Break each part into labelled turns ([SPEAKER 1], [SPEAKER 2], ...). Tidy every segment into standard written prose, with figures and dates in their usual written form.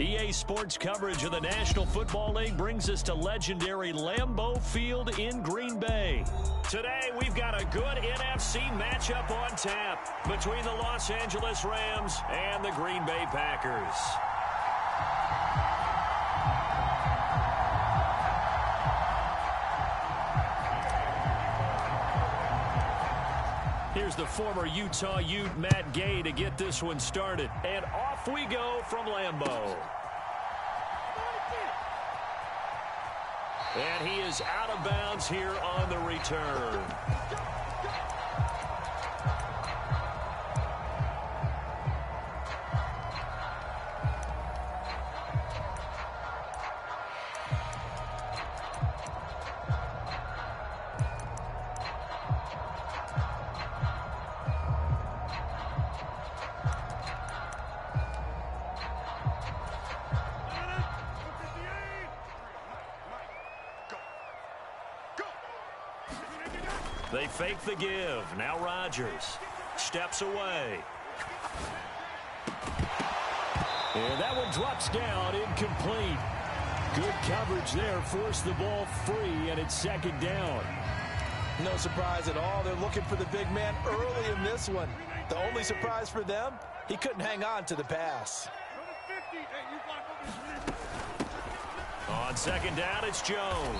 [SPEAKER 1] EA Sports coverage of the National Football League brings us to legendary Lambeau Field in Green Bay. Today, we've got a good NFC matchup on tap between the Los Angeles Rams and the Green Bay Packers. Here's the former Utah Ute, Matt Gay, to get this one started. And off we go from Lambeau. And he is out of bounds here on the return. They fake the give. Now Rodgers steps away. And that one drops down, incomplete. Good coverage there, forced the ball free, and it's second down.
[SPEAKER 2] No surprise at all. They're looking for the big man early in this one. The only surprise for them, he couldn't hang on to the pass.
[SPEAKER 1] On second down, it's Jones.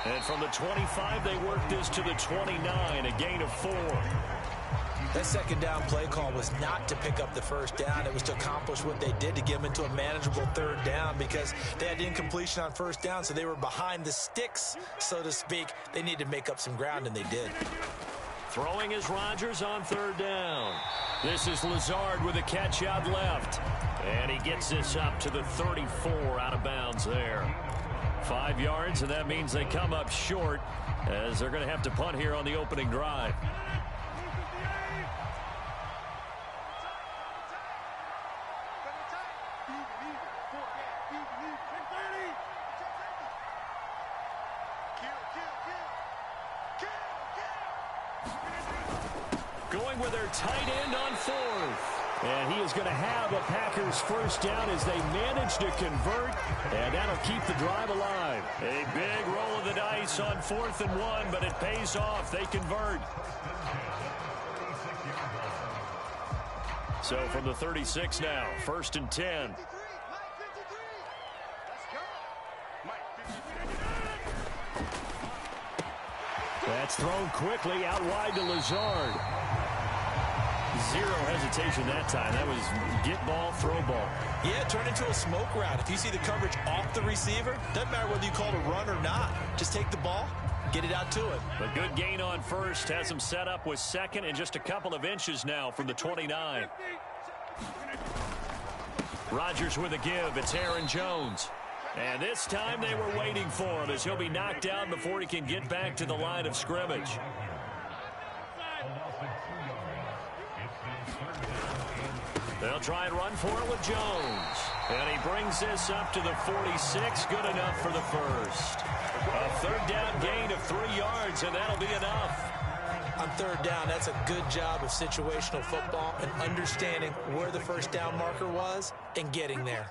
[SPEAKER 1] And from the 25, they work this to the 29, a gain of 4.
[SPEAKER 2] That second down play call was not to pick up the first down. It was to accomplish what they did, to get them into a manageable third down, because they had incompletion on first down, so they were behind the sticks, so to speak. They needed to make up some ground, and they did.
[SPEAKER 1] Throwing is Rodgers on third down. This is Lazard with a catch out left. And he gets this up to the 34, out of bounds there. 5 yards, and that means they come up short, as they're going to have to punt here on the opening drive. Going with their tight end on fourth. And he is going to have a Packers first down as they manage to convert, and that'll keep the drive alive. A big roll of the dice on 4th and 1, but it pays off. They convert. So from the 36 now, 1st and 10. That's thrown quickly out wide to Lazard. Zero hesitation that time. That was get ball, throw ball.
[SPEAKER 2] Yeah, turn into a smoke route. If you see the coverage off the receiver, doesn't matter whether you call it a run or not. Just take the ball, get it out to him.
[SPEAKER 1] But good gain on first. Has him set up with second and just a couple of inches now from the 29. Rodgers with a give. It's Aaron Jones. And this time they were waiting for him, as he'll be knocked down before he can get back to the line of scrimmage. They'll try and run for it with Jones. And he brings this up to the 46. Good enough for the first. A third down gain of 3 yards, and that'll be enough.
[SPEAKER 2] On third down, that's a good job of situational football and understanding where the first down marker was and getting there.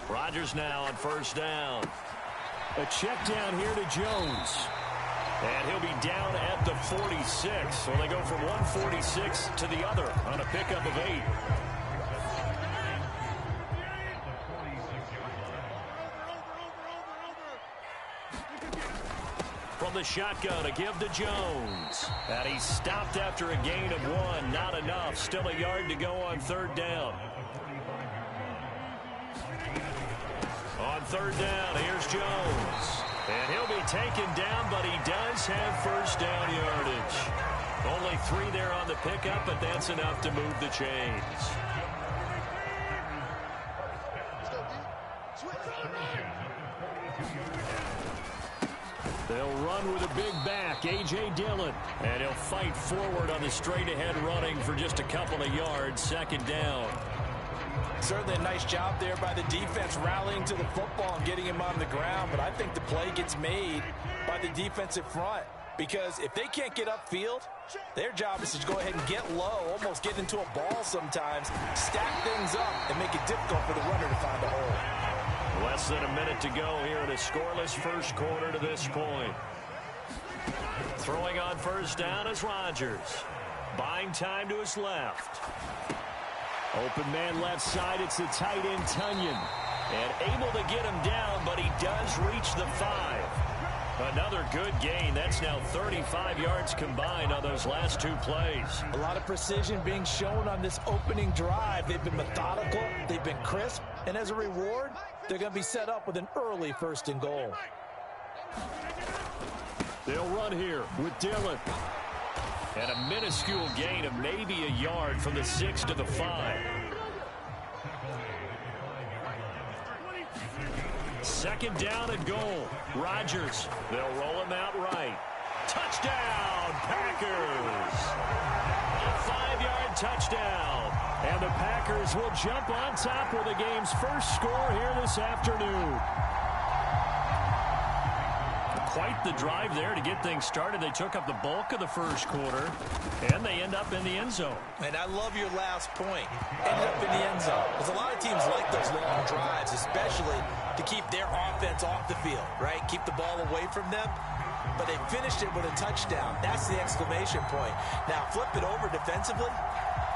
[SPEAKER 1] Rodgers now on first down. A check down here to Jones. And he'll be down at the 46. So they go from 146 to the other on a pickup of 8. From the shotgun, a give to Jones. And he's stopped after a gain of 1. Not enough. Still a yard to go on third down. On third down, here's Jones. And he'll be taken down, but he does have first down yardage. Only 3 there on the pickup, but that's enough to move the chains. They'll run with a big back, A.J. Dillon. And he'll fight forward on the straight-ahead running for just a couple of yards, second down.
[SPEAKER 2] Certainly a nice job there by the defense, rallying to the football and getting him on the ground. But I think the play gets made by the defensive front. because if they can't get upfield, their job is to go ahead and get low, almost get into a ball sometimes, stack things up, and make it difficult for the runner to find a hole.
[SPEAKER 1] Less than a minute to go here in a scoreless first quarter to this point. Throwing on first down is Rodgers. Buying time to his left. Open man left side, it's the tight end Tunyon. And able to get him down, but he does reach the 5. Another good gain. That's now 35 yards combined on those last 2 plays.
[SPEAKER 2] A lot of precision being shown on this opening drive. They've been methodical, they've been crisp, and as a reward, they're going to be set up with an early 1st and goal.
[SPEAKER 1] They'll run here with Dillon. And a minuscule gain of maybe a yard from the 6 to the 5. Second down and goal. Rodgers. They'll roll him out right. Touchdown, Packers. A 5-yard touchdown. And the Packers will jump on top with the game's first score here this afternoon. Quite the drive there to get things started. They took up the bulk of the first quarter, and they end up in the end zone.
[SPEAKER 2] And I love your last point. Ended up in the end zone. Because a lot of teams like those long drives, especially to keep their offense off the field, right? Keep the ball away from them. But they finished it with a touchdown. That's the exclamation point. Now, flip it over defensively.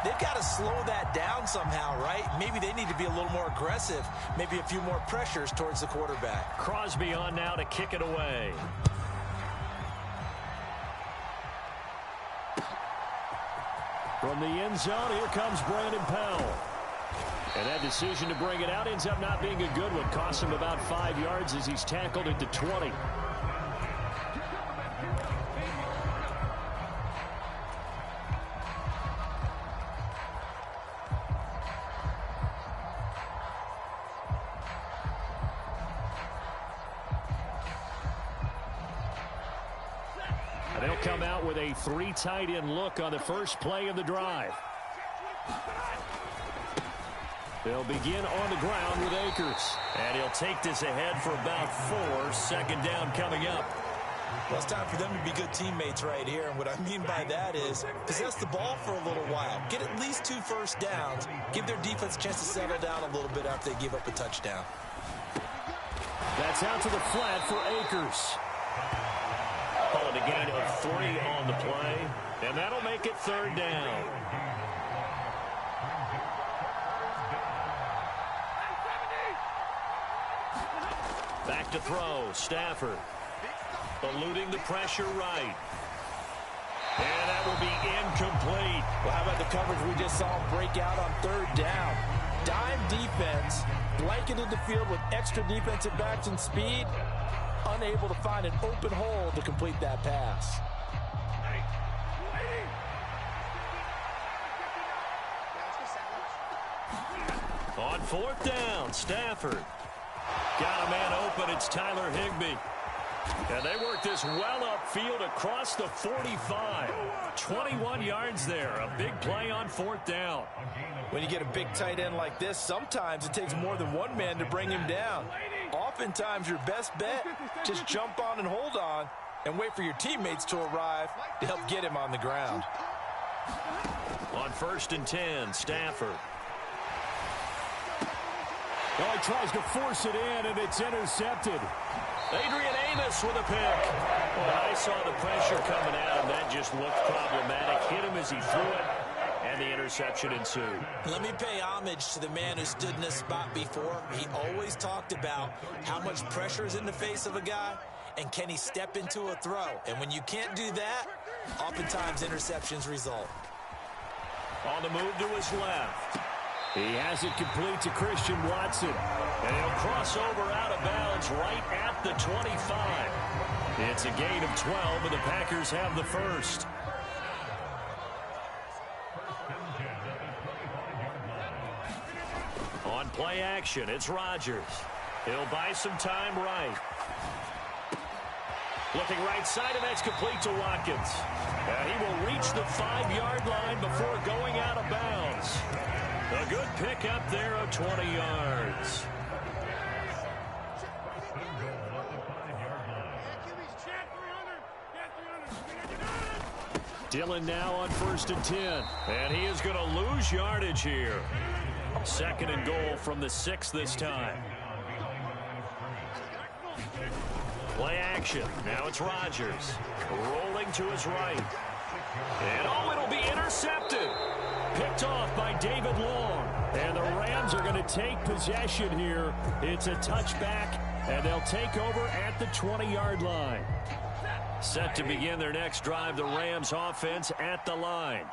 [SPEAKER 2] They've got to slow that down somehow, right? Maybe they need to be a little more aggressive. Maybe a few more pressures towards the quarterback.
[SPEAKER 1] Crosby on now to kick it away. From the end zone, here comes Brandon Powell. And that decision to bring it out ends up not being a good one. Costs him about 5 yards as he's tackled at the 20. They'll come out with a 3 tight end look on the first play of the drive. They'll begin on the ground with Akers. And he'll take this ahead for about 4. Second down coming up.
[SPEAKER 2] Well, it's time for them to be good teammates right here. And what I mean by that is possess the ball for a little while. Get at least 2 first downs. Give their defense a chance to settle down a little bit after they give up a touchdown.
[SPEAKER 1] That's out to the flat for Akers. Call it a gain of 3 on the play. And that'll make it 3rd down. Back to throw. Stafford. Eluding the pressure right. And that will be incomplete.
[SPEAKER 2] Well, how about the coverage we just saw him break out on 3rd down? Dime defense, blanketed the field with extra defensive backs and speed, unable to find an open hole to complete that pass.
[SPEAKER 1] On 4th down, Stafford. Got a man open, it's Tyler Higbee. And they work this well upfield across the 45. 21 yards there, a big play on 4th down.
[SPEAKER 2] When you get a big tight end like this, sometimes it takes more than one man to bring him down. Oftentimes your best bet, just jump on and hold on and wait for your teammates to arrive to help get him on the ground.
[SPEAKER 1] On 1st and 10, Stafford. Oh, he tries to force it in, and it's intercepted. Adrian Amos with a pick. Well, I saw the pressure coming at him. That just looked problematic. Hit him as he threw it, and the interception ensued.
[SPEAKER 2] Let me pay homage to the man who stood in this spot before. He always talked about how much pressure is in the face of a guy, and can he step into a throw. And when you can't do that, oftentimes interceptions result.
[SPEAKER 1] On the move to his left. He has it complete to Christian Watson. And he'll cross over out of bounds right at the 25. It's a gain of 12, and the Packers have the first. On play action, it's Rodgers. He'll buy some time right. Looking right side, and that's complete to Watkins. He will reach the 5-yard line before going out of bounds. A good pick up there of 20 yards. Dillon now on 1st and 10. And he is going to lose yardage here. 2nd and goal from the 6 this time. Play action. Now it's Rodgers. Rolling to his right. And oh, it'll be intercepted. Picked off by David Long. And the Rams are going to take possession here. It's a touchback, and they'll take over at the 20-yard line. Set to begin their next drive, the Rams offense at the line.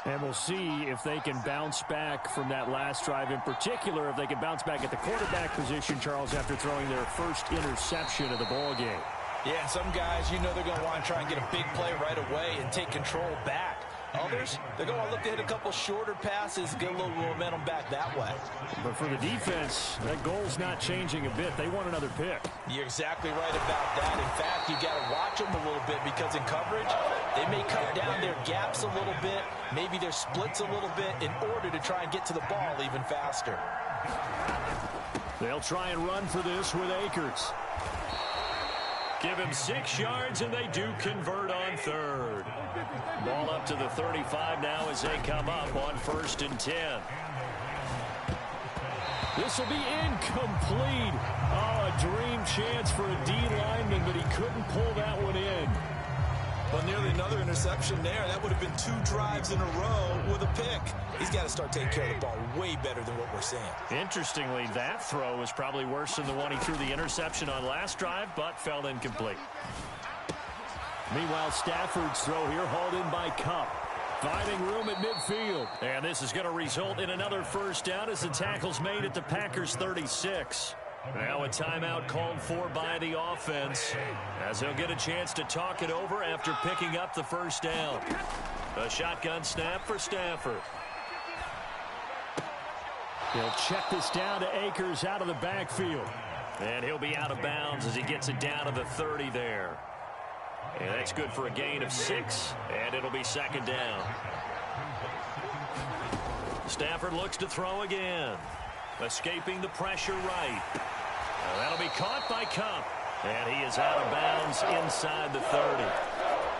[SPEAKER 1] And we'll see if they can bounce back from that last drive, in particular if they can bounce back at the quarterback position, Charles, after throwing their first interception of the ball game.
[SPEAKER 2] Yeah, some guys, you know they're going to want to try and get a big play right away and take control back. Others, they're going to look to hit a couple shorter passes, get a little momentum back that way.
[SPEAKER 1] But for the defense, that goal's not changing a bit. They want another pick.
[SPEAKER 2] You're exactly right about that. In fact, you got to watch them a little bit because in coverage, they may cut down their gaps a little bit, maybe their splits a little bit in order to try and get to the ball even faster.
[SPEAKER 1] They'll try and run for this with Akers. Give him 6 yards, and they do convert on 3rd. Ball up to the 35 now as they come up on 1st and 10. This will be incomplete. Oh, a dream chance for a D lineman, but he couldn't pull that one in.
[SPEAKER 2] Well, nearly another interception there. That would have been 2 drives in a row with a pick. He's got to start taking care of the ball way better than what we're seeing.
[SPEAKER 1] Interestingly, that throw was probably worse than the one he threw the interception on last drive, but fell incomplete. Meanwhile, Stafford's throw here hauled in by Kupp. Finding room at midfield. And this is going to result in another first down as the tackle's made at the Packers' 36. Now a timeout called for by the offense as they'll get a chance to talk it over after picking up the first down. A shotgun snap for Stafford. He'll check this down to Akers out of the backfield. And he'll be out of bounds as he gets it down to the 30 there. And that's good for a gain of 6, and it'll be 2nd down. Stafford looks to throw again. Escaping the pressure right. That'll be caught by Kupp. And he is out of bounds inside the 30.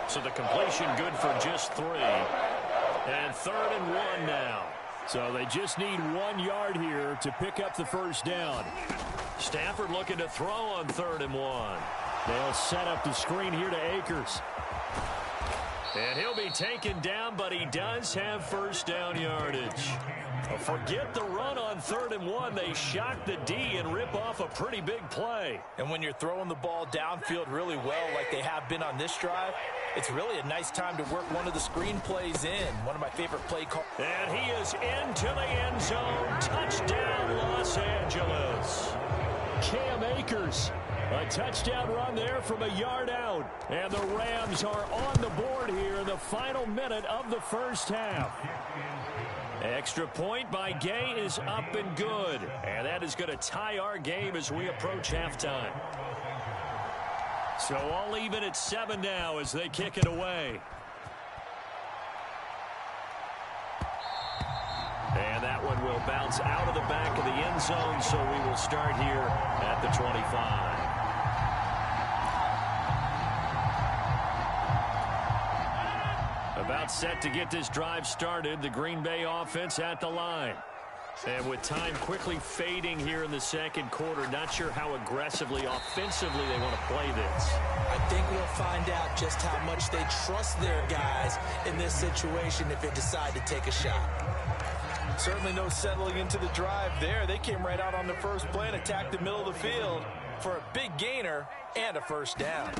[SPEAKER 1] So the completion good for just 3. And 3rd and 1 now. So they just need 1 yard here to pick up the first down. Stafford looking to throw on 3rd and 1. They'll set up the screen here to Akers. And he'll be taken down, but he does have first down yardage. Forget the run on 3rd and 1. They shock the D and rip off a pretty big play. And when you're throwing the ball downfield really well like they have been on this drive, it's really a nice time to work one of the screen plays in. One of my favorite play calls. And he is into the end zone. Touchdown, Los Angeles. Cam Akers. A touchdown run there from a yard out. And the Rams are on the board here in the final minute of the first half. Extra point by Gay is up and good. And that is going to tie our game as we approach halftime. So all even at 7 now as they kick it away. And that one will bounce out of the back of the end zone, so we will start here at the 25. About set to get this drive started, the Green Bay offense at the line. And with time quickly fading here in the second quarter, not sure how aggressively, offensively they want to play this.
[SPEAKER 2] I think we'll find out just how much they trust their guys in this situation if they decide to take a shot. Certainly no settling into the drive there. They came right out on the first play and attacked the middle of the field for a big gainer and a first down.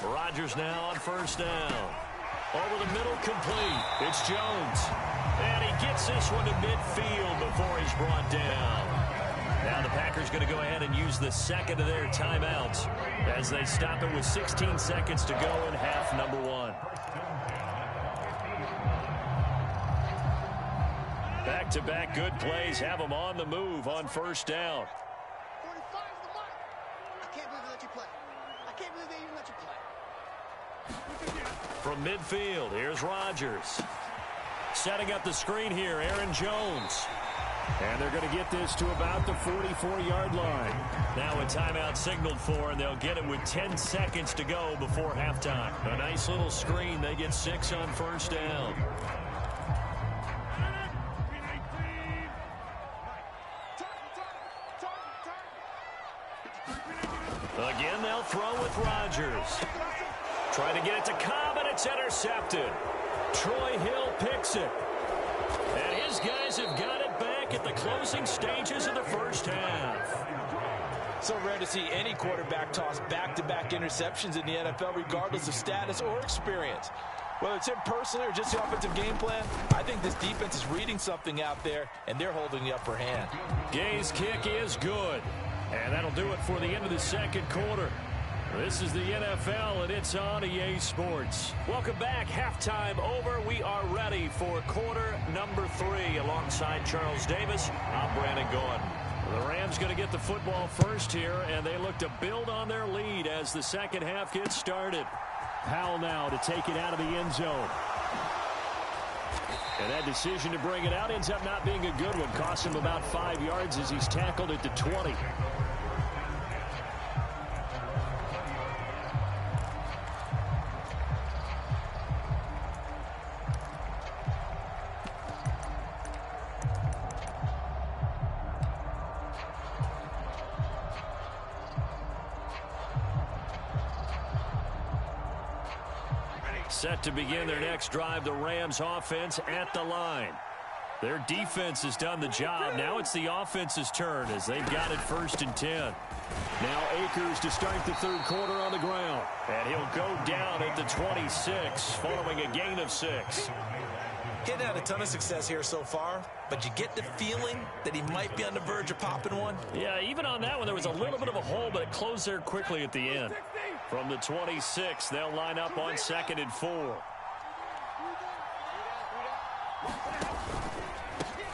[SPEAKER 1] Rodgers now on first down. Over the middle, complete. It's Jones. And he gets this one to midfield before he's brought down. Now the Packers going to go ahead and use the second of their timeouts as they stop it with 16 seconds to go in half number 1. Back-to-back good plays have them on the move on first down.
[SPEAKER 3] 45 is the mark. I can't believe they let you play. I can't believe they even let you play.
[SPEAKER 1] From midfield, here's Rodgers. Setting up the screen here, Aaron Jones. And they're going to get this to about the 44-yard line. Now a timeout signaled for, and they'll get it with 10 seconds to go before halftime. A nice little screen. They get 6 on first down. Again, they'll throw with Rodgers. Trying to get it to Cobb, and it's intercepted. Troy Hill picks it. And his guys have got it back at the closing stages of the first half.
[SPEAKER 2] So rare to see any quarterback toss back-to-back interceptions in the NFL, regardless of status or experience. Whether it's him personally or just the offensive game plan, I think this defense is reading something out there, and they're holding the upper hand.
[SPEAKER 1] Gay's kick is good. And that'll do it for the end of the second quarter. This is the NFL, and it's on EA Sports. Welcome back. Halftime over. We are ready for quarter number 3. Alongside Charles Davis, I'm Brandon Gordon. The Rams going to get the football first here, and they look to build on their lead as the second half gets started. Powell now to take it out of the end zone. And that decision to bring it out ends up not being a good one. Costs him about 5 yards as he's tackled at the 20. Set to begin their next drive, the Rams offense at the line. Their defense has done the job. Now it's the offense's turn as they've got it 1st and 10. Now Akers to start the third quarter on the ground. And he'll go down at the 26 following a gain of 6.
[SPEAKER 2] He's had a ton of success here so far, but you get the feeling that he might be on the verge of popping one.
[SPEAKER 1] Yeah, even on that one, there was a little bit of a hole, but it closed there quickly at the end. From the 26, they'll line up on 2nd and 4.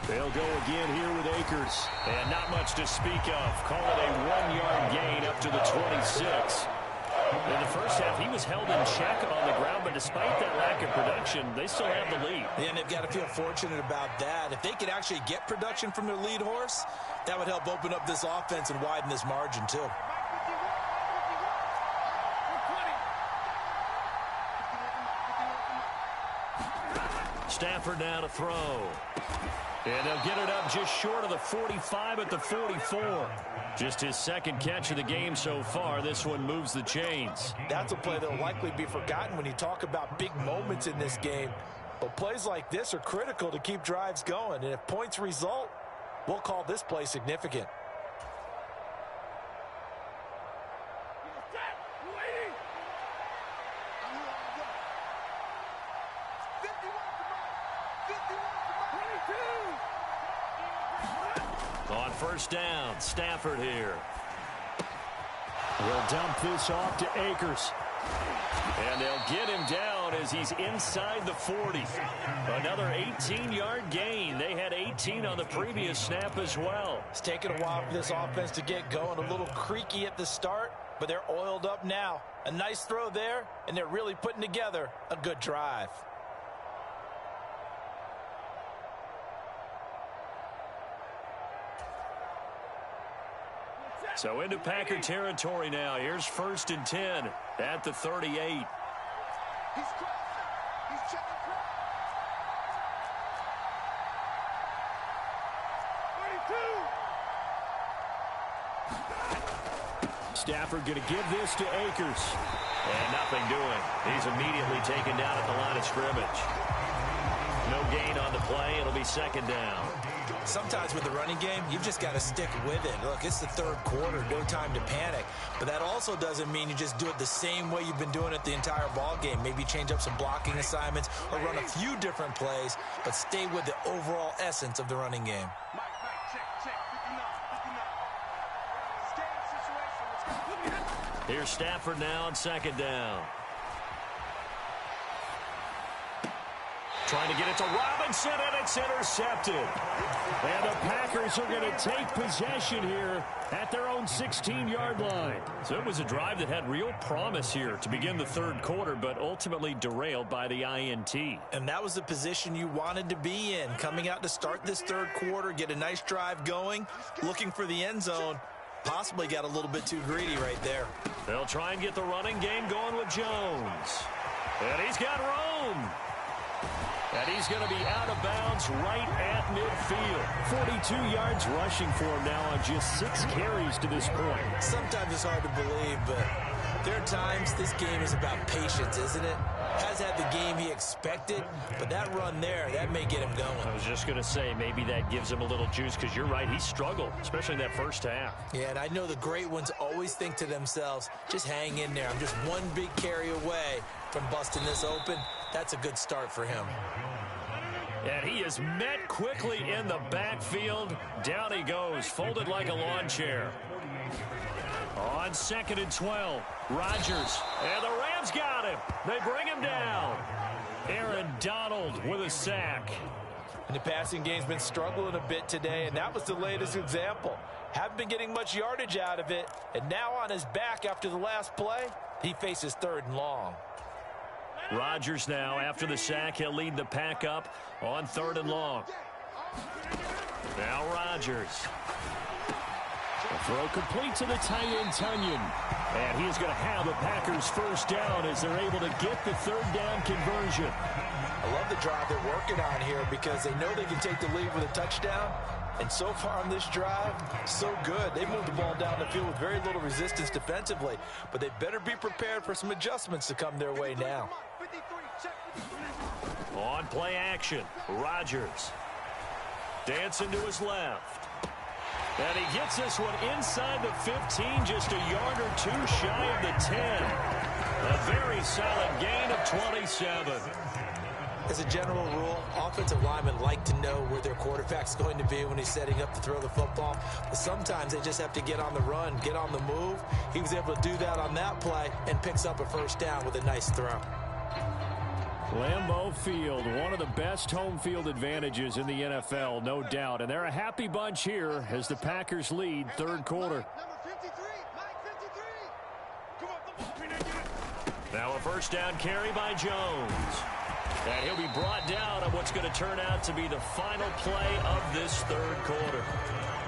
[SPEAKER 1] They'll go again here with Akers. And not much to speak of. Call it a 1-yard gain up to the 26. In the first half, he was held in check on the ground, but despite that lack of production, they still have the lead.
[SPEAKER 2] Yeah, and they've got to feel fortunate about that. If they could actually get production from their lead horse, that would help open up this offense and widen this margin, too.
[SPEAKER 1] Stafford now to throw. And they'll get it up just short of the 45 at the 44. Just his second catch of the game so far. This one moves the chains.
[SPEAKER 2] That's a play that will likely be forgotten when you talk about big moments in this game. But plays like this are critical to keep drives going. And if points result, we'll call this play significant.
[SPEAKER 1] On first down, Stafford here. He'll dump this off to Akers. And they'll get him down as he's inside the 40. Another 18-yard gain. They had 18 on the previous snap as well.
[SPEAKER 2] It's taken a while for this offense to get going. A little creaky at the start, but they're oiled up now. A nice throw there, and they're really putting together a good drive.
[SPEAKER 1] So into Packer territory now. Here's 1st and 10 at the 38.
[SPEAKER 3] He's crossing. He's checking cross.
[SPEAKER 1] 32. Stafford going to give this to Akers. And nothing doing. He's immediately taken down at the line of scrimmage. No gain on the play. It'll be 2nd down.
[SPEAKER 2] Sometimes with the running game, you've just got to stick with it. Look, it's the third quarter, no time to panic. But that also doesn't mean you just do it the same way you've been doing it the entire ball game. Maybe change up some blocking assignments or run a few different plays, but stay with the overall essence of the running game.
[SPEAKER 1] Here's Stafford now on 2nd down. Trying to get it to Robinson, and it's intercepted. And the Packers are going to take possession here at their own 16-yard line. So it was a drive that had real promise here to begin the third quarter, but ultimately derailed by the INT.
[SPEAKER 2] And that was the position you wanted to be in, coming out to start this third quarter, get a nice drive going, looking for the end zone. Possibly got a little bit too greedy right there.
[SPEAKER 1] They'll try and get the running game going with Jones. And he's got Rome. And he's going to be out of bounds right at midfield. 42 yards rushing for him now on just 6 carries to this point.
[SPEAKER 2] Sometimes it's hard to believe, but there are times this game is about patience, isn't it? Has had the game he expected, but that run there, that may get him going.
[SPEAKER 1] I was just going to say, maybe that gives him a little juice, because you're right, he struggled, especially in that first half.
[SPEAKER 2] Yeah, and I know the great ones always think to themselves, just hang in there. I'm just one big carry away from busting this open. That's a good start for him.
[SPEAKER 1] And he is met quickly in the backfield. Down he goes, folded like a lawn chair. On 2nd and 12, Rodgers, and the Rams got him. They bring him down. Aaron Donald with a sack.
[SPEAKER 2] And the passing game's been struggling a bit today, and that was the latest example. Haven't been getting much yardage out of it, and now on his back after the last play, he faces 3rd and long.
[SPEAKER 1] Rodgers now, after the sack, he'll lead the pack up on 3rd and long. Now Rodgers. The throw complete to the tight end, Tunyon. And he is going to have the Packers first down as they're able to get the 3rd down conversion.
[SPEAKER 2] I love the drive they're working on here because they know they can take the lead with a touchdown. And so far on this drive, so good. They moved the ball down the field with very little resistance defensively. But they better be prepared for some adjustments to come their way now.
[SPEAKER 1] On play action, Rodgers. Dancing to his left. And he gets this one inside the 15, just a yard or 2 shy of the 10. A very solid gain of 27.
[SPEAKER 2] As a general rule, offensive linemen like to know where their quarterback's going to be when he's setting up to throw the football. But sometimes they just have to get on the run, get on the move. He was able to do that on that play and picks up a first down with a nice throw.
[SPEAKER 1] Lambeau Field, one of the best home field advantages in the NFL, no doubt. And they're a happy bunch here as the Packers lead 3rd quarter. Now a first down carry by Jones. And he'll be brought down on what's going to turn out to be the final play of this 3rd quarter.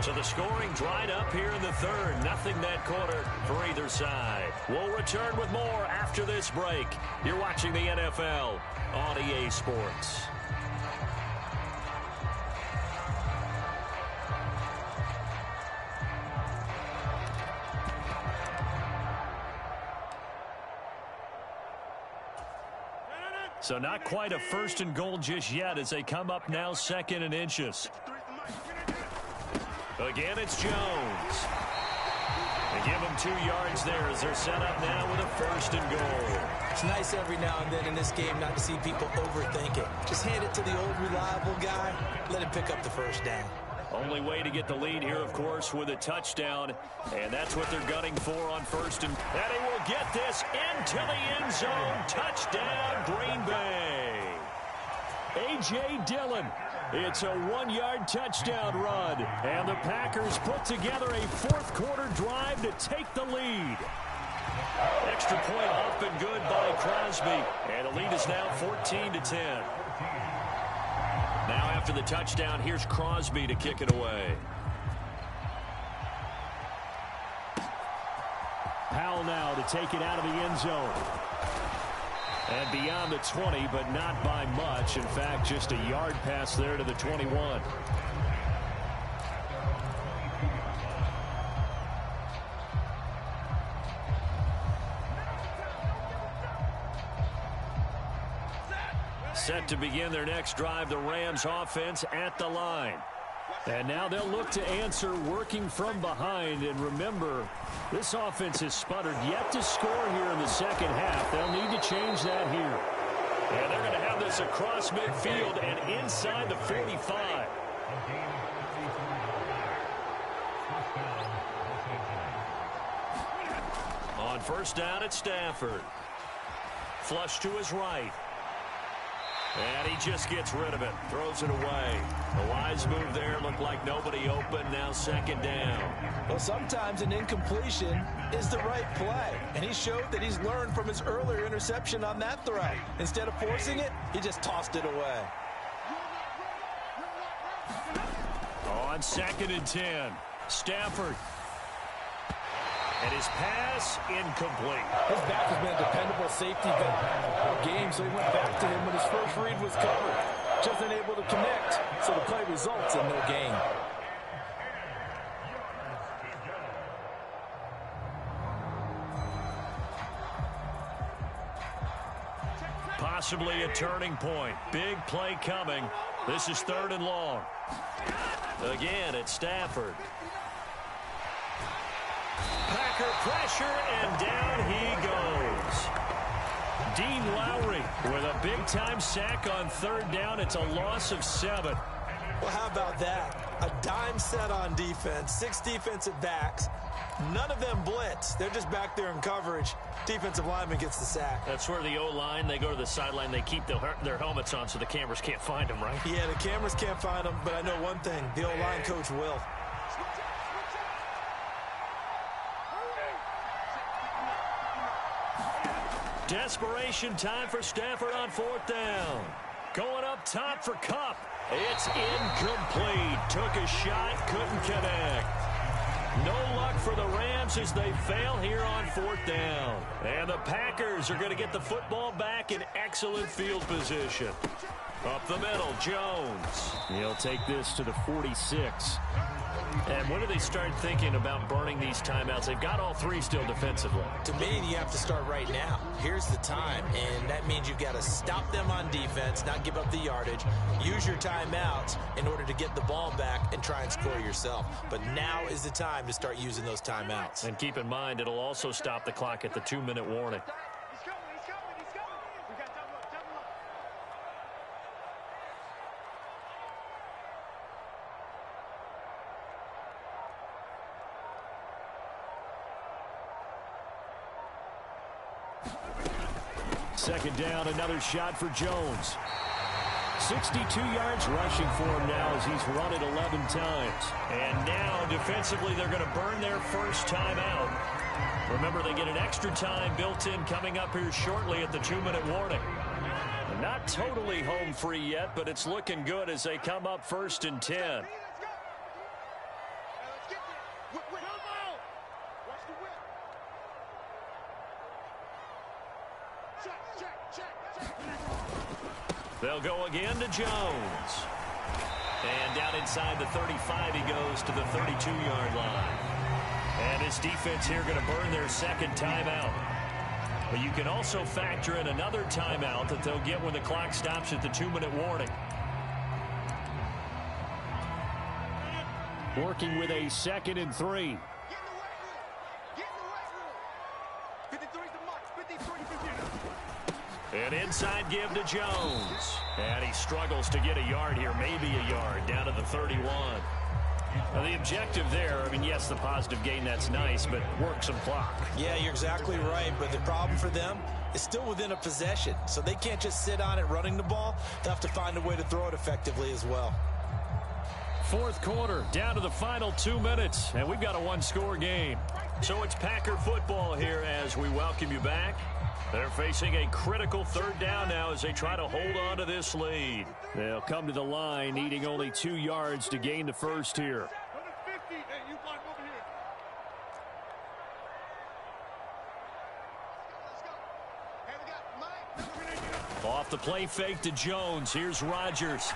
[SPEAKER 1] So the scoring dried up here in the 3rd. Nothing that quarter for either side. We'll return with more after this break. You're watching the NFL on EA Sports. So not quite a 1st and goal just yet as they come up now 2nd and inches. Again, it's Jones. They give him 2 yards there as they're set up now with a 1st and goal.
[SPEAKER 2] It's nice every now and then in this game not to see people overthink it. Just hand it to the old reliable guy. Let him pick up the first down.
[SPEAKER 1] Only way to get the lead here, of course, with a touchdown. And that's what they're gunning for on 1st. And he will get this into the end zone. Touchdown, Green Bay. A.J. Dillon. It's a 1-yard touchdown run. And the Packers put together a 4th quarter drive to take the lead. Extra point up and good by Crosby. And the lead is now 14-10. Now after the touchdown, here's Crosby to kick it away. Powell now to take it out of the end zone. And beyond the 20, but not by much. In fact, just a yard pass there to the 21. Set to begin their next drive, the Rams offense at the line. And now they'll look to answer working from behind. And remember, this offense has sputtered yet to score here in the 2nd half. They'll need to change that here. And they're going to have this across midfield and inside the 45. On 1st down, it's Stafford. Flush to his right. And he just gets rid of it, throws it away. The wise move there, looked like nobody open, now second down.
[SPEAKER 2] Well, sometimes an incompletion is the right play, and he showed that he's learned from his earlier interception on that throw. Instead of forcing it, he just tossed it away.
[SPEAKER 1] On 2nd and 10, Stafford. And his pass incomplete.
[SPEAKER 4] His back has been a dependable safety valve all game, so he went back to him when his first read was covered. Just unable to connect, so the play results in no gain.
[SPEAKER 1] Possibly a turning point. Big play coming. This is 3rd and long. Again, it's Stafford. Packer pressure, and down he goes. Dean Lowry with a big-time sack on 3rd down. It's a loss of 7.
[SPEAKER 2] Well, how about that? A dime set on defense, 6 defensive backs. None of them blitz. They're just back there in coverage. Defensive lineman gets the sack.
[SPEAKER 1] That's where the O-line, they go to the sideline, they keep their helmets on so the cameras can't find them, right?
[SPEAKER 2] Yeah, the cameras can't find them, but I know one thing. The O-line coach will.
[SPEAKER 1] Desperation time for Stafford on 4th down. Going up top for Kupp. It's incomplete. Took a shot, couldn't connect. No luck for the Rams as they fail here on 4th down. And the Packers are going to get the football back in excellent field position. Up the middle, Jones. He'll take this to the 46. And when do they start thinking about burning these timeouts? They've got all 3 still defensively.
[SPEAKER 2] To me, you have to start right now. Here's the time, and that means you've got to stop them on defense, not give up the yardage, use your timeouts in order to get the ball back and try and score yourself. But now is the time to start using those timeouts.
[SPEAKER 1] And keep in mind, it'll also stop the clock at the 2-minute warning.
[SPEAKER 3] He's coming. We got double up.
[SPEAKER 1] Second down, another shot for Jones. 62 yards rushing for him now as he's run it 11 times. And now, defensively, they're going to burn their first time out. Remember, they get an extra time built in coming up here shortly at the 2-minute warning. Not totally home free yet, but it's looking good as they come up 1st and 10.
[SPEAKER 3] Let's get there. Whip. Come on. Watch the whip. Check.
[SPEAKER 1] They'll go again to Jones. And down inside the 35, he goes to the 32-yard line. And his defense here going to burn their second timeout. But you can also factor in another timeout that they'll get when the clock stops at the 2-minute warning. Working with a 2nd and 3.
[SPEAKER 3] Get in the right room. 53's the mark. 53.
[SPEAKER 1] An inside give to Jones. And he struggles to get a yard here, maybe a yard, down to the 31. Now, the objective there, I mean, yes, the positive gain, that's nice, but work some clock.
[SPEAKER 2] Yeah, you're exactly right, but the problem for them is still within a possession, so they can't just sit on it running the ball. They'll have to find a way to throw it effectively as well.
[SPEAKER 1] 4th quarter, down to the final 2 minutes, and we've got a 1-score game. So it's Packer football here as we welcome you back. They're facing a critical 3rd down now as they try to hold on to this lead. They'll come to the line, needing only 2 yards to gain the first here. Off the play fake to Jones. Here's Rodgers.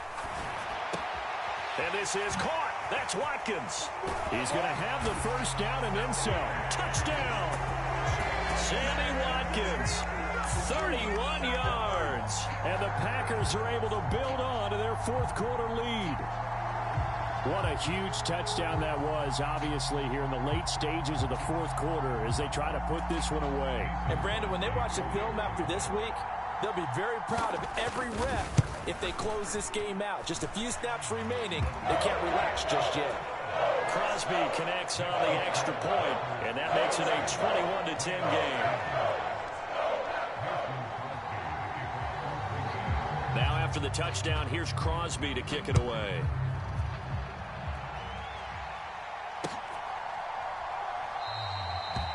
[SPEAKER 1] And this is caught. That's Watkins. He's going to have the first down and then some. Touchdown. Sammy Watkins. 31 yards. And the Packers are able to build on to their 4th quarter lead. What a huge touchdown that was, obviously, here in the late stages of the 4th quarter as they try to put this one away.
[SPEAKER 4] And, Brandon, when they watch the film after this week, they'll be very proud of every rep if they close this game out. Just a few snaps remaining. They can't relax just yet.
[SPEAKER 1] Crosby connects on the extra point, and that makes it a 21-10 game. Now after the touchdown, here's Crosby to kick it away.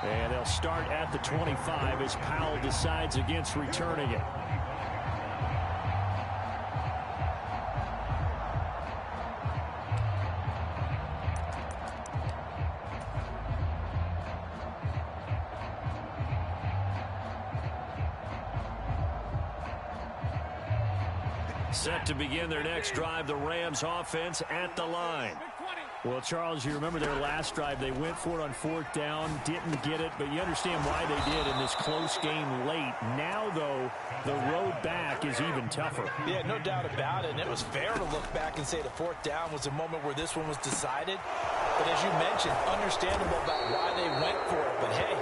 [SPEAKER 1] And they'll start at the 25 as Powell decides against returning it. Set to begin their next drive, the Rams offense at the line. Well, Charles, you remember their last drive. They went for it on 4th down, didn't get it, but you understand why they did in this close game late. Now, though, the road back is even tougher.
[SPEAKER 2] Yeah, no doubt about it. And it was fair to look back and say the 4th down was a moment where this one was decided. But as you mentioned, understandable about why they went for it. But, hey,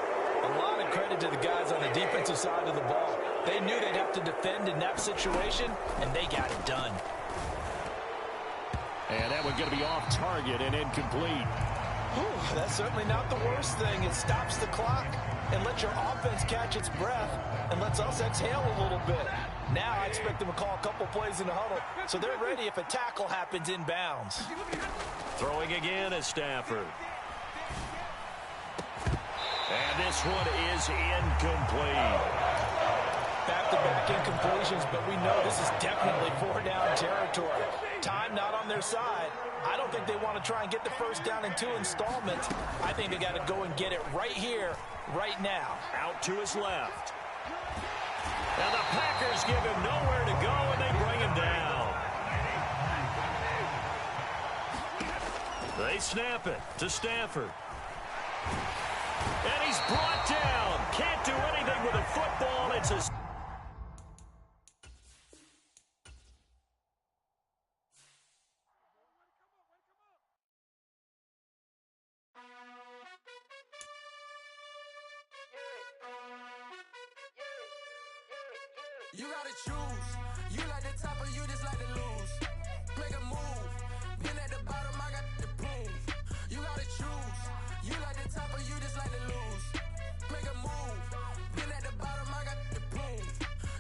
[SPEAKER 2] a lot of credit to the guys on the defensive side of the ball. They knew they'd have to defend in that situation, and they got it done.
[SPEAKER 1] And that one's going to be off target and incomplete.
[SPEAKER 2] Whew, that's certainly not the worst thing. It stops the clock and lets your offense catch its breath and lets us exhale a little bit. Now I expect them to call a couple plays in the huddle so they're ready if a tackle happens inbounds.
[SPEAKER 1] Throwing again is Stafford. And this one is incomplete.
[SPEAKER 2] Back-to-back incompletions, but we know this is definitely 4-down territory. Time not on their side. I don't think they want to try and get the first down in 2 installments. I think they got to go and get it right here, right now.
[SPEAKER 1] Out to his left. And the Packers give him nowhere to go, and they bring him down. They snap it to Stafford. And he's brought down. Can't do anything with a football. It's a...
[SPEAKER 5] You gotta choose. You like the top or you just like to lose. Make a move. Been at the bottom, I got the proof. You gotta choose. You like the top or you just like to lose. Make a move. Been at the bottom, I got the proof.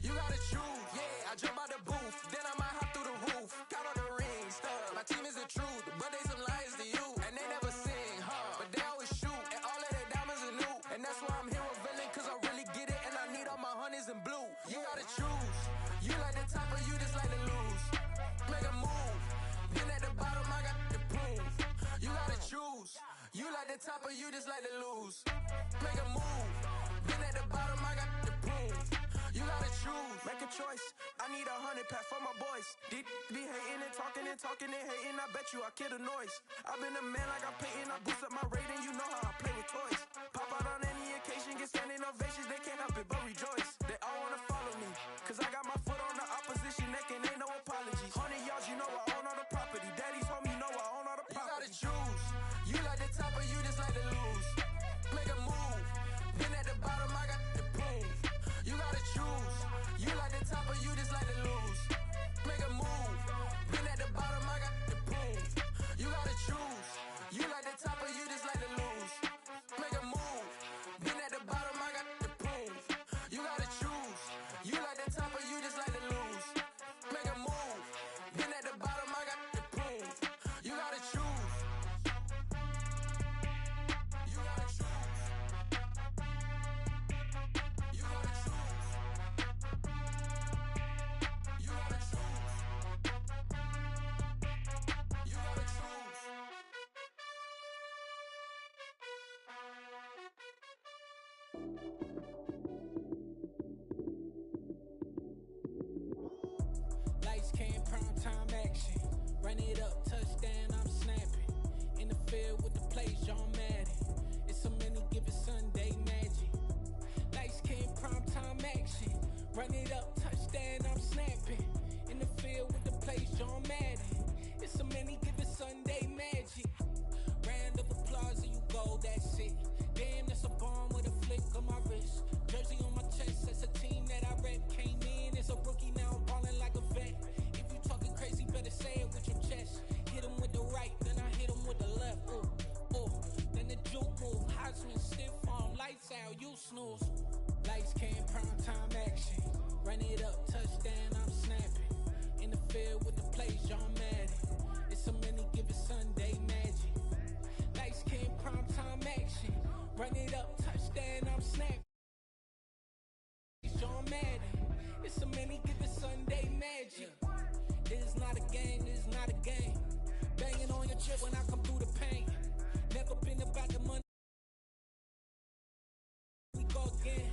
[SPEAKER 5] You gotta choose. Yeah, I jump out the booth. Then I might hop through the roof. Count on the rings. My team is the truth, but they some liars to you. And they never sing, huh? But they always shoot. And all of their diamonds are new. And that's why I'm here with villain, cause I really get it. And I need all my honeys in blue. You gotta choose. You like the top or you just like to lose. Make a move. Been at the bottom, I got the proof. You gotta choose. You like the top or you just like to lose. Make a move. Been at the bottom, I got the proof. You gotta choose. Make a choice. I need 100 pack for my boys. Deep be hating and talking and hating. I bet you I kill the noise. I've been a man like I'm Peyton. I boost up my rating. You know how I play with toys. Pop out on any occasion, get standing ovations. They can't help it but rejoice. They all wanna follow me, cause I got my foot on the opposition neck and ain't no apologies. 100 yards, you know I own all the property. Daddy's home, you know I own all the property. You gotta choose. You like the top or you just like to lose. Make a move. Been at the bottom, I got the proof. You gotta choose. You like the top or you just like to lose. Make a move. Been at the bottom, I got the proof. You gotta choose. You like the top or you just like to lose. Make a move. Been at the bottom, I got the proof. You gotta choose. You like the top or you just like to lose. Make a move. Been at the bottom, I got the proof. You gotta choose. You gotta choose. You gotta choose. You gotta choose. You gotta choose. Lights came, prime time action. Run it up, touchdown, I'm snapping. In the field with the plays, John Madden. It's so many, give it Sunday magic. Lights came, prime time action. Run it up, touchdown, I'm snapping. In the field with the plays, John Madden. It's so many, give it Sunday magic. Round of applause and you go, that's it. Damn, that's a bomb with a flick on my wrist. Jersey on my chest, that's a team that I rep. Came in as a rookie, now I'm ballin' like a vet. If you talking crazy, better say it with your chest. Hit him with the right, then I hit him with the left. Ooh, ooh. Then the juke move, Heisman stiff arm, lights out, you snooze. Lights came, prime time magic. It is not a game, it is not a game. Banging on your chip when I come through the paint. Never been about the money. We go again.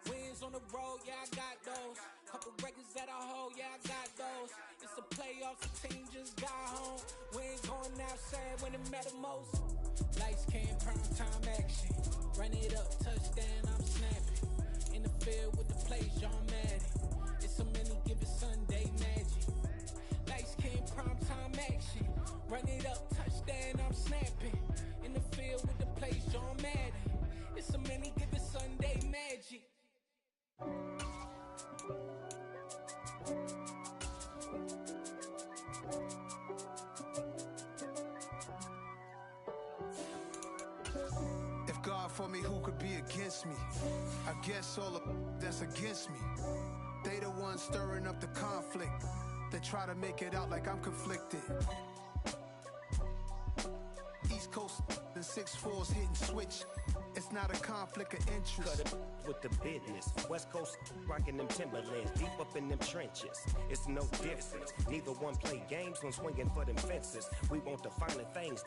[SPEAKER 5] Wins on the road, yeah, I got those. Couple records that I hold, yeah, I got those. It's a playoffs, the team just got home. We ain't going outside when it matter most. Lights came, prime time action. Run it up, touchdown, I'm snapping. In the field with the plays, John Madden. It's so many, give it Sunday magic. Lights came, prime time action. Run it up, touchdown, I'm snapping. In the field with the plays, John Madden. It's so many, give it Sunday magic.
[SPEAKER 6] If God for me, who could be against me? I guess all of that's against me. They the ones stirring up the conflict. They try to make it out like I'm conflicted. East Coast and 6'4's hitting switch. It's not a conflict of interest.
[SPEAKER 7] Cut it with the business. West Coast rocking them Timberlands, deep up in them trenches. It's no difference. Neither one play games when swinging for them fences. We want the finer things.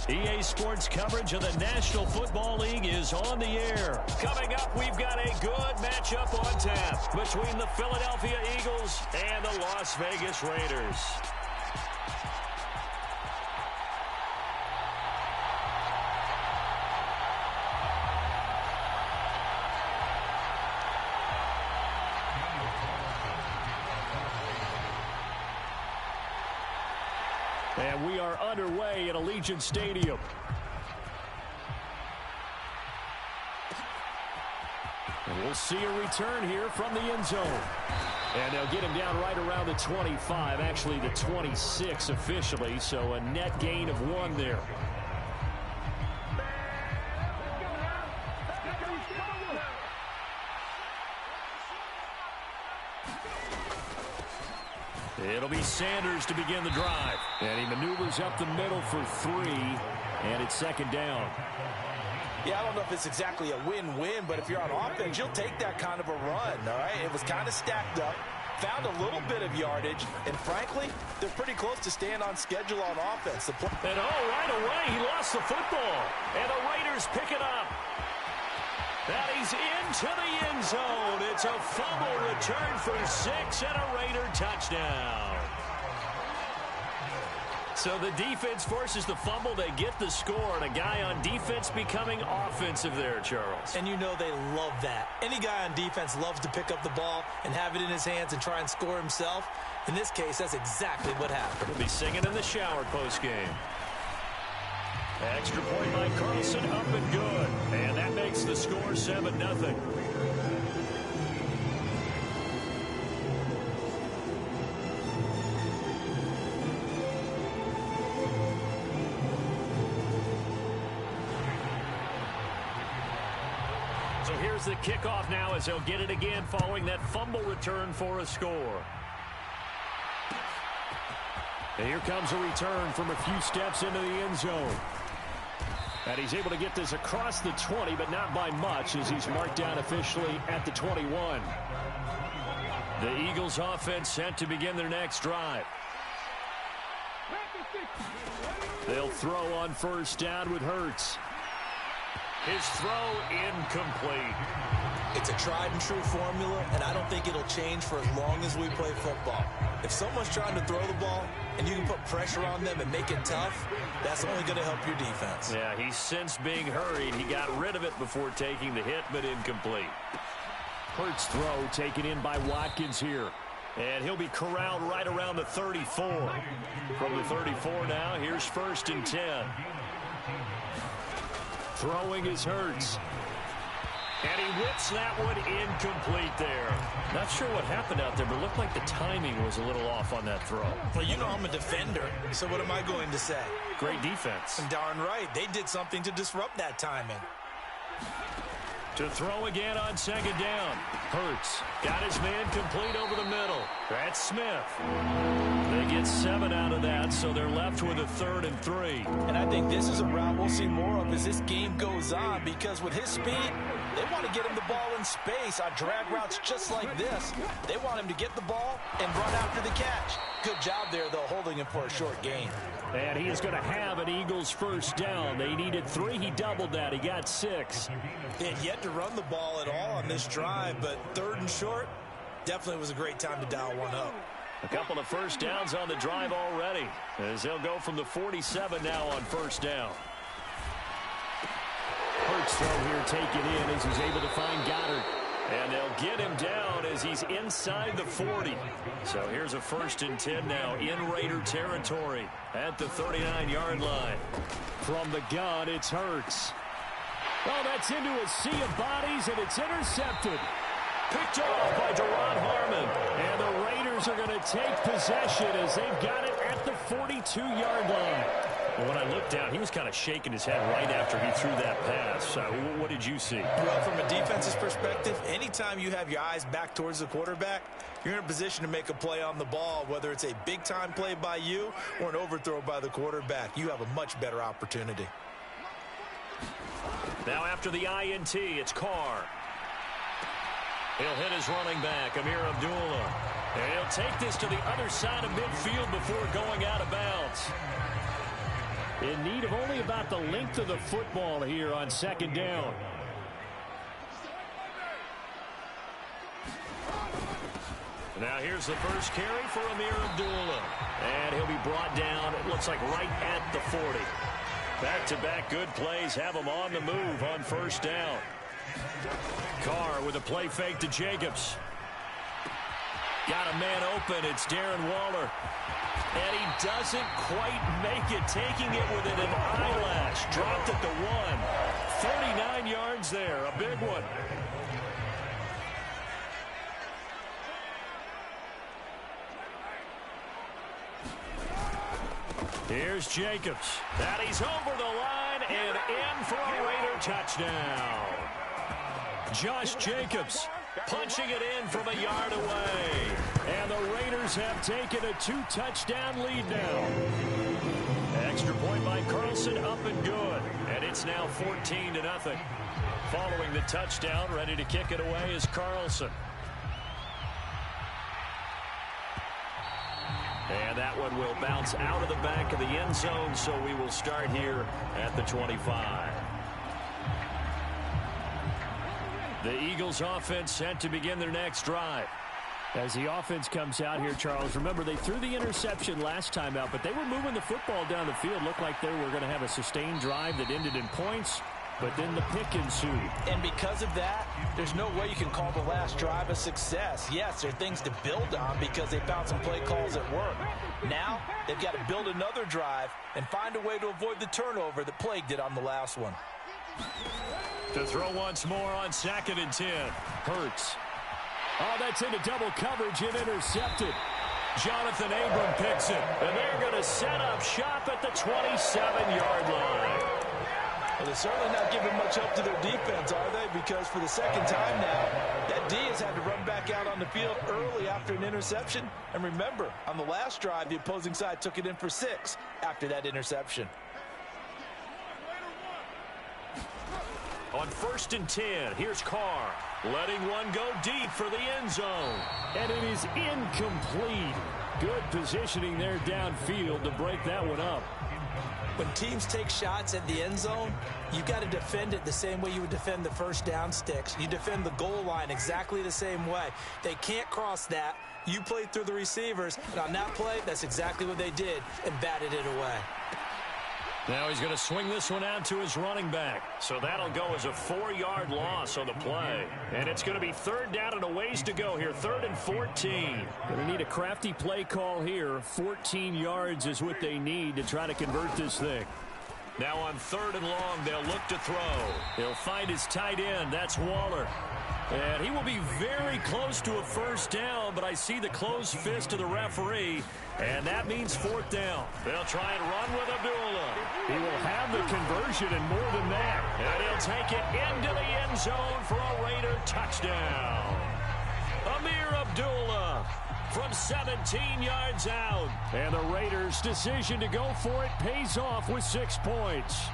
[SPEAKER 1] EA Sports coverage of the National Football League is on the air. Coming up, we've got a good matchup on tap between the Philadelphia Eagles and the Las Vegas Raiders. And we are underway at Allegiant Stadium. And we'll see a return here from the end zone. And they'll get him down right around the 25, actually the 26 officially, so a net gain of 1 there. It'll be Sanders to begin the drive. And he maneuvers up the middle for 3, and it's second down.
[SPEAKER 2] Yeah, I don't know if it's exactly a win-win, but if you're on offense, you'll take that kind of a run, all right? It was kind of stacked up, found a little bit of yardage, and frankly, they're pretty close to staying on schedule on offense. And
[SPEAKER 1] right away, he lost the football, and the Raiders pick it up. And he's into the end zone. It's a fumble return for 6 and a Raider touchdown. So the defense forces the fumble. They get the score, and a guy on defense becoming offensive there, Charles.
[SPEAKER 2] And you know they love that. Any guy on defense loves to pick up the ball and have it in his hands and try and score himself. In this case, that's exactly what happened.
[SPEAKER 1] He'll be singing in the shower postgame. Extra point by Carlson, up and good. And that makes the score 7-0. So here's the kickoff now as they'll get it again following that fumble return for a score. And here comes a return from a few steps into the end zone. And he's able to get this across the 20, but not by much as he's marked down officially at the 21. The Eagles offense set to begin their next drive. They'll throw on first down with Hurts. His throw incomplete.
[SPEAKER 2] It's a tried and true formula, and I don't think it'll change for as long as we play football. If someone's trying to throw the ball and you can put pressure on them and make it tough, that's only going to help your defense.
[SPEAKER 1] Yeah, he's since being hurried. He got rid of it before taking the hit, but incomplete. Hurts throw taken in by Watkins here. And he'll be corralled right around the 34. From the 34 now, here's 1st and 10. Throwing is Hurts. And he whips that one incomplete there. Not sure what happened out there, but it looked like the timing was a little off on that throw.
[SPEAKER 2] Well, you know I'm a defender, so what am I going to say?
[SPEAKER 1] Great defense.
[SPEAKER 2] And darn right, they did something to disrupt that timing.
[SPEAKER 1] To throw again on second down. Hurts got his man complete over the middle. That's Smith. They gets 7 out of that, so they're left with a 3rd and 3.
[SPEAKER 4] And I think this is a route we'll see more of as this game goes on, because with his speed, they want to get him the ball in space on drag routes just like this. They want him to get the ball and run after the catch. Good job there, though, holding him for a short gain.
[SPEAKER 1] And he is going to have an Eagles first down. They needed 3. He doubled that. He got 6.
[SPEAKER 2] They had yet to run the ball at all on this drive, but 3rd and short, definitely was a great time to dial one up.
[SPEAKER 1] A couple of first downs on the drive already, as they'll go from the 47 now on first down. Hurts throw here taken in as he's able to find Goddard. And they'll get him down as he's inside the 40. So here's a 1st and 10 now in Raider territory at the 39-yard line. From the gun, it's Hurts. Oh, that's into a sea of bodies, and it's intercepted. Picked off by Deron Harmon. And the Raiders are going to take possession as they've got it at the 42-yard line. Well, when I looked down, he was kind of shaking his head right after he threw that pass. What did you see?
[SPEAKER 2] Well, from a defense's perspective, anytime you have your eyes back towards the quarterback, you're in a position to make a play on the ball, whether it's a big-time play by you or an overthrow by the quarterback. You have a much better opportunity.
[SPEAKER 1] Now after the INT, it's Carr. He'll hit his running back, Amir Abdullah. And he'll take this to the other side of midfield before going out of bounds. In need of only about the length of the football here on 2nd down. Now here's the first carry for Amir Abdullah. And he'll be brought down, it looks like right at the 40. Back-to-back good plays have him on the move on first down. Carr with a play fake to Jacobs. Got a man open. It's Darren Waller. And he doesn't quite make it, taking it within an eyelash. Dropped at the 1. 39 yards there, a big one. Here's Jacobs. And he's over the line and in for a Raider touchdown. Josh Jacobs punching it in from a yard away. And the Raiders have taken a 2-touchdown lead now. Extra point by Carlson, up and good. And it's now 14-0. Following the touchdown, ready to kick it away is Carlson. And that one will bounce out of the back of the end zone, so we will start here at the 25. The Eagles offense set to begin their next drive. As the offense comes out here, Charles, remember they threw the interception last time out, but they were moving the football down the field. Looked like they were going to have a sustained drive that ended in points, but then the pick ensued.
[SPEAKER 4] And because of that, there's no way you can call the last drive a success. Yes, there are things to build on because they found some play calls that work. Now, they've got to build another drive and find a way to avoid the turnover that plagued it on the last one.
[SPEAKER 1] To throw once more on 2nd and 10. Hurts. Oh, that's into double coverage and intercepted. Jonathan Abram picks it. And they're going to set up shop at the 27-yard line.
[SPEAKER 4] Well, they're certainly not giving much help to their defense, are they? Because for the second time now, that D has had to run back out on the field early after an interception. And remember, on the last drive, the opposing side took it in for 6 after that interception.
[SPEAKER 1] On 1st and 10, here's Carr. Letting one go deep for the end zone. And it is incomplete. Good positioning there downfield to break that one up.
[SPEAKER 4] When teams take shots at the end zone, you've got to defend it the same way you would defend the first down sticks. You defend the goal line exactly the same way. They can't cross that. You played through the receivers, and on that play, that's exactly what they did and batted it away.
[SPEAKER 1] Now he's going to swing this one out to his running back. So that'll go as a 4-yard loss on the play. And it's going to be 3rd down and a ways to go here. 3rd and 14. Going to need a crafty play call here. 14 yards is what they need to try to convert this thing. Now on 3rd and long, they'll look to throw. He'll find his tight end. That's Waller. And he will be very close to a first down, but I see the closed fist of the referee, and that means 4th down. They'll try and run with Abdullah. He will have the conversion and more than that. And he'll take it into the end zone for a Raider touchdown. Amir Abdullah from 17 yards out. And the Raiders' decision to go for it pays off with 6 points.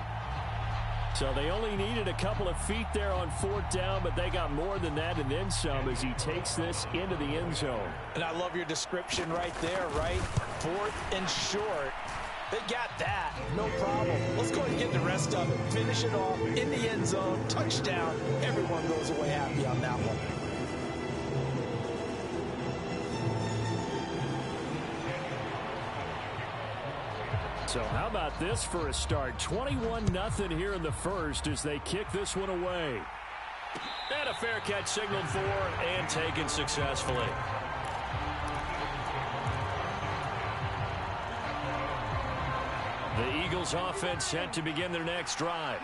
[SPEAKER 1] So they only needed a couple of feet there on 4th down, but they got more than that and then some as he takes this into the end zone.
[SPEAKER 4] And I love your description right there, right? 4th and short. They got that. No problem. Let's go ahead and get the rest of it. Finish it off in the end zone. Touchdown. Everyone goes away happy on that one.
[SPEAKER 1] So how about this for a start? 21-0 here in the first as they kick this one away. And a fair catch signaled for and taken successfully. The Eagles offense set to begin their next drive.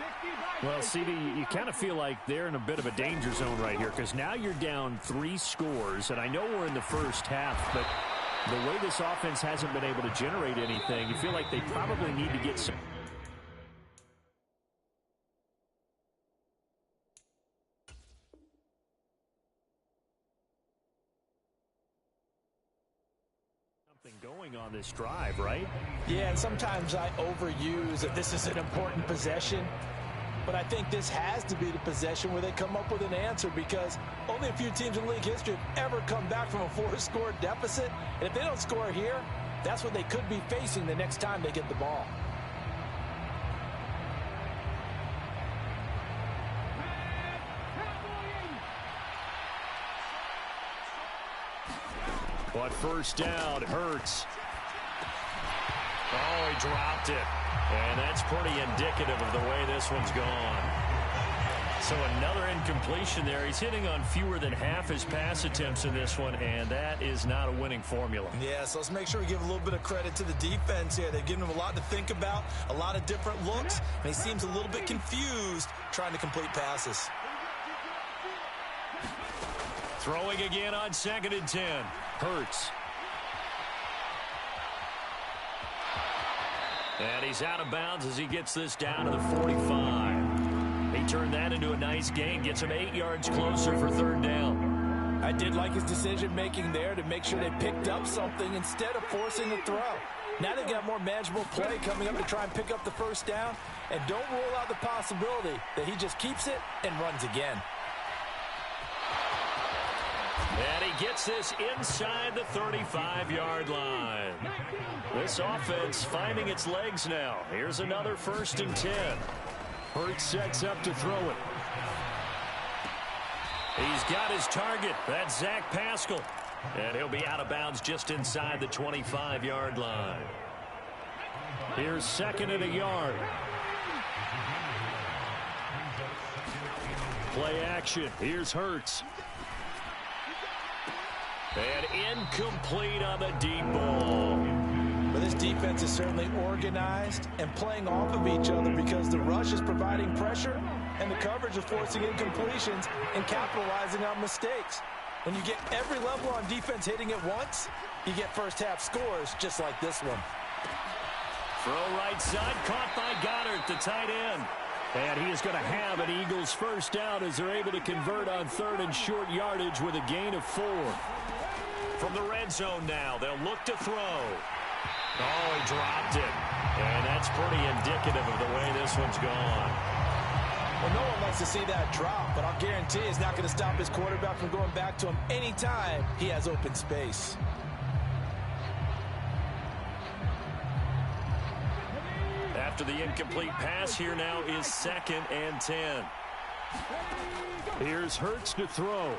[SPEAKER 1] Well, CD, you kind of feel like they're in a bit of a danger zone right here because now you're down 3 scores, and I know we're in the first half, but the way this offense hasn't been able to generate anything, you feel like they probably need to get something going on this drive, right?
[SPEAKER 4] Yeah, and sometimes I overuse that this is an important possession, but I think this has to be the possession where they come up with an answer because only a few teams in league history have ever come back from a 4-score deficit, and if they don't score here, that's what they could be facing the next time they get the ball.
[SPEAKER 1] But first down, Hurts. Oh, he dropped it. And that's pretty indicative of the way this one's gone. So another incompletion there. He's hitting on fewer than half his pass attempts in this one, and that is not a winning formula.
[SPEAKER 2] Yeah, so let's make sure we give a little bit of credit to the defense here. They've given him a lot to think about, a lot of different looks, and he seems a little bit confused trying to complete passes.
[SPEAKER 1] Throwing again on 2nd and 10. Hurts. And he's out of bounds as he gets this down to the 45. He turned that into a nice gain, gets him 8 yards closer for 3rd down.
[SPEAKER 4] I did like his decision-making there to make sure they picked up something instead of forcing a throw. Now they've got more manageable play coming up to try and pick up the 1st down, and don't rule out the possibility that he just keeps it and runs again.
[SPEAKER 1] And he gets this inside the 35-yard line. This offense finding its legs now. Here's another 1st and 10. Hurts sets up to throw it. He's got his target. That's Zach Pascal. And he'll be out of bounds just inside the 25-yard line. Here's 2nd and a yard. Play action. Here's Hurts. And incomplete on the deep ball.
[SPEAKER 4] But this defense is certainly organized and playing off of each other because the rush is providing pressure and the coverage is forcing incompletions and capitalizing on mistakes. When you get every level on defense hitting at once, you get first half scores just like this one.
[SPEAKER 1] Throw right side, caught by Goddard, the tight end. And he is going to have an Eagles 1st down as they're able to convert on 3rd and short yardage with a gain of 4. From the red zone now, they'll look to throw. Oh, he dropped it. And that's pretty indicative of the way this one's gone.
[SPEAKER 4] Well, no one likes to see that drop, but I'll guarantee it's not going to stop his quarterback from going back to him anytime he has open space.
[SPEAKER 1] After the incomplete pass, here now is 2nd and 10. Here's Hurts to throw.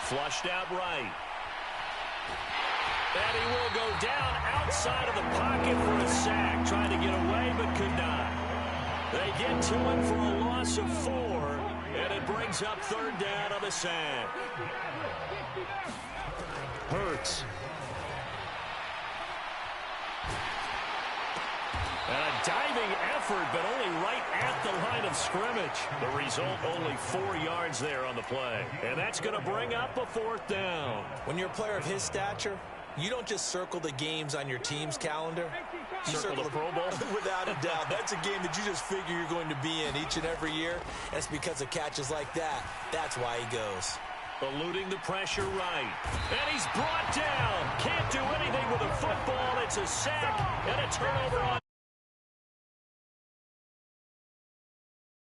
[SPEAKER 1] Flushed out right. And he will go down outside of the pocket for a sack. Trying to get away, but could not. They get to him for a loss of 4, and it brings up 3rd down on the sack. Hurts. And a diving effort, but only right at the line of scrimmage. The result, only 4 yards there on the play. And that's going to bring up a 4th down.
[SPEAKER 2] When you're a player of his stature, you don't just circle the games on your team's calendar. You
[SPEAKER 1] circle the Pro Bowl?
[SPEAKER 2] Without a doubt. That's a game that you just figure you're going to be in each and every year. And it's because of catches like that. That's why he goes.
[SPEAKER 1] Eluding the pressure right. And he's brought down. Can't do anything with a football. It's a sack and a turnover on